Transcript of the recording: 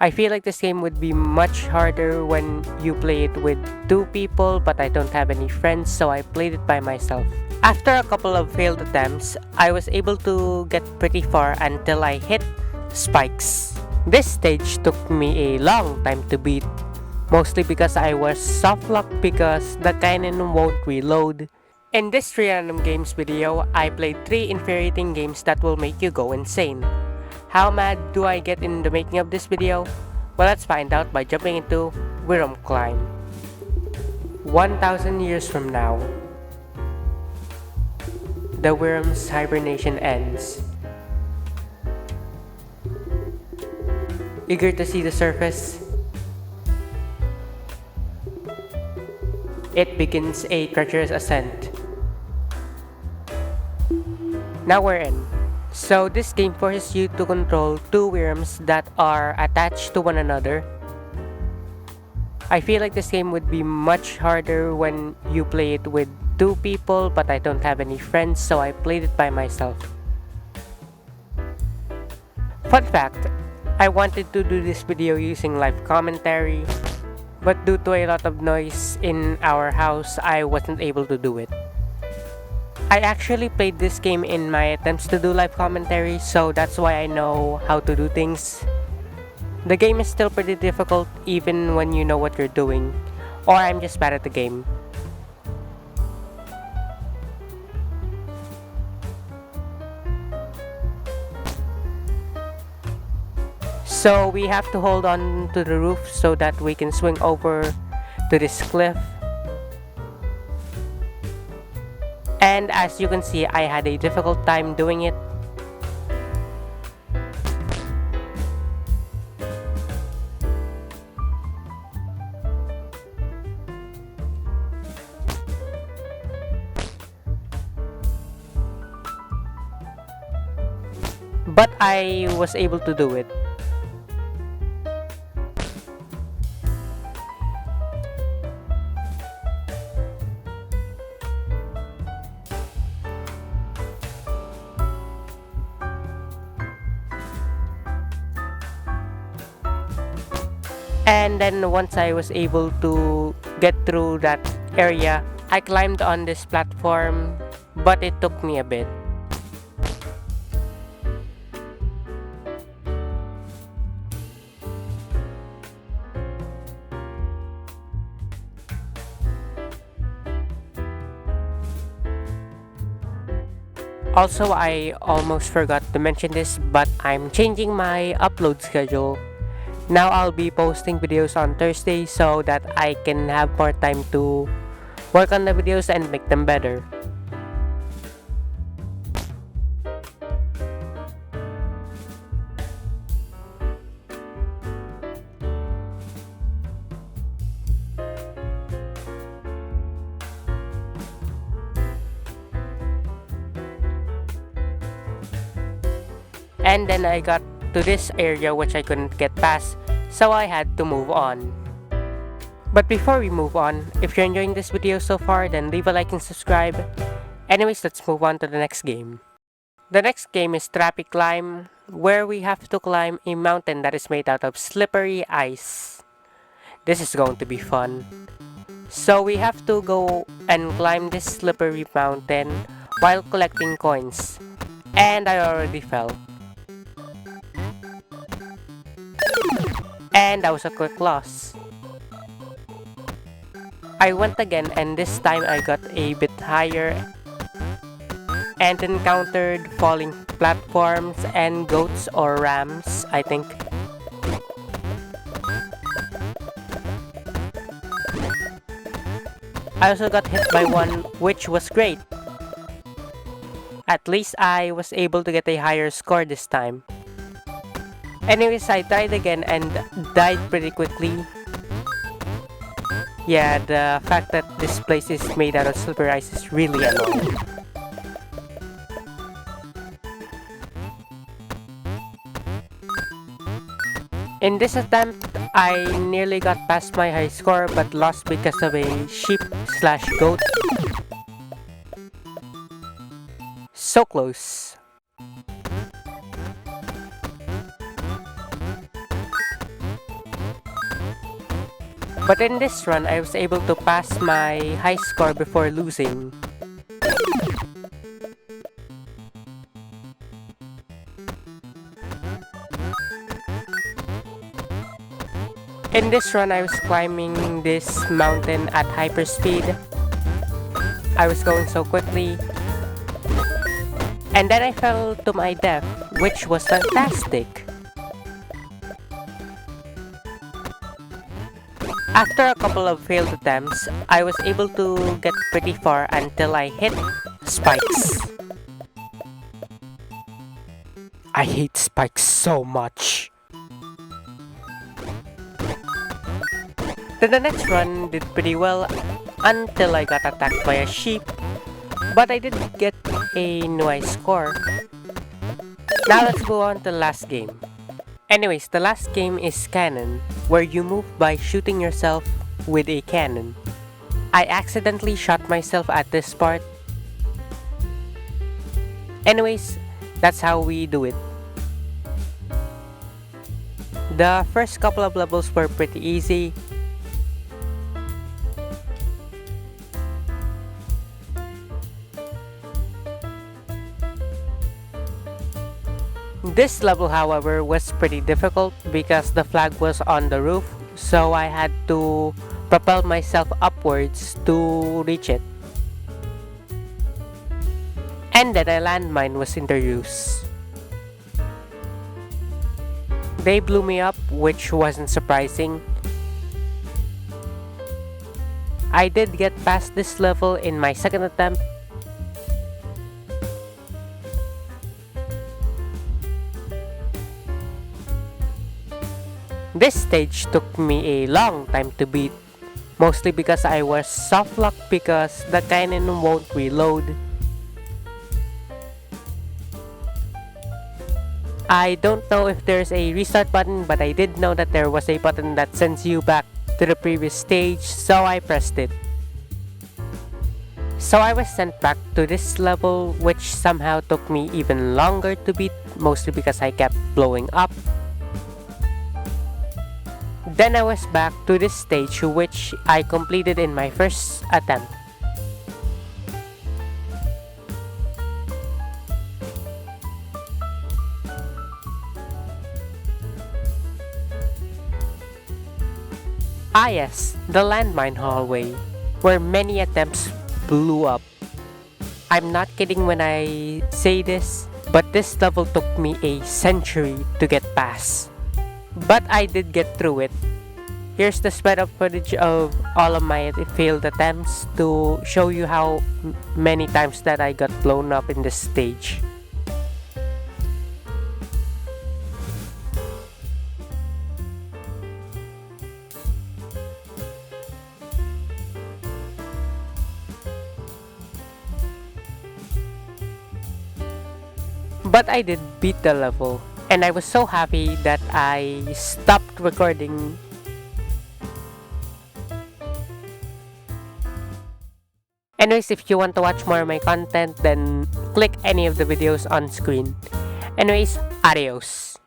I feel like this game would be much harder when you play it with two people, but I don't have any friends, so I played it by myself. After a couple of failed attempts, I was able to get pretty far until I hit spikes. This stage took me a long time to beat, mostly because I was soft locked because the cannon won't reload. In this 3 random games video, I played 3 infuriating games that will make you go insane. How mad do I get in the making of this video? Well, let's find out by jumping into Worm Climb. 1,000 years from now, the worm's hibernation ends. Eager to see the surface? It begins a treacherous ascent. Now we're in. So this game forces you to control two worms that are attached to one another. I feel like this game would be much harder when you play it with two people, but I don't have any friends, so I played it by myself. Fun fact, I wanted to do this video using live commentary, but due to a lot of noise in our house, I wasn't able to do it. I actually played this game in my attempts to do live commentary, so that's why I know how to do things. The game is still pretty difficult even when you know what you're doing, or I'm just bad at the game. So we have to hold on to the roof so that we can swing over to this cliff. And as you can see, I had a difficult time doing it. But I was able to do it. And then once I was able to get through that area, I climbed on this platform, but it took me a bit. Also, I almost forgot to mention this, but I'm changing my upload schedule. Now I'll be posting videos on Thursday so that I can have more time to work on the videos and make them better. And then I got to this area which I couldn't get past, so I had to move on. But before we move on, if you're enjoying this video so far, then leave a like and subscribe. Anyways, let's move on to the next game. The next game is Traffic Climb, where we have to climb a mountain that is made out of slippery ice. This is going to be fun. So we have to go and climb this slippery mountain while collecting coins. And I already fell. And that was a quick loss. I went again, and this time I got a bit higher and encountered falling platforms and goats or rams, I think. I also got hit by one, which was great. At least I was able to get a higher score this time. Anyways, I tried again and died pretty quickly. Yeah, the fact that this place is made out of slippery ice is really annoying. In this attempt, I nearly got past my high score but lost because of a sheep/goat. So close. But in this run, I was able to pass my high score before losing. In this run, I was climbing this mountain at hyperspeed. I was going so quickly. And then I fell to my death, which was fantastic. After a couple of failed attempts, I was able to get pretty far until I hit spikes. I hate spikes so much. Then the next run did pretty well until I got attacked by a sheep, but I did get a nice score. Now let's go on to the last game. Anyways, the last game is Cannon, where you move by shooting yourself with a cannon. I accidentally shot myself at this part. Anyways, that's how we do it. The first couple of levels were pretty easy. This level, however, was pretty difficult because the flag was on the roof, so I had to propel myself upwards to reach it. And then a landmine was introduced. They blew me up, which wasn't surprising. I did get past this level in my second attempt. This stage took me a long time to beat, mostly because I was soft locked because the cannon won't reload. I don't know if there's a restart button, but I did know that there was a button that sends you back to the previous stage, so I pressed it. So I was sent back to this level, which somehow took me even longer to beat, mostly because I kept blowing up. Then I was back to this stage, which I completed in my first attempt. Ah yes, the landmine hallway, where many attempts blew up. I'm not kidding when I say this, but this level took me a century to get past. But I did get through it. Here's the sped up footage of all of my failed attempts to show you how many times that I got blown up in this stage. But I did beat the level. And I was so happy that I stopped recording. Anyways, if you want to watch more of my content, then click any of the videos on screen. Anyways, adios.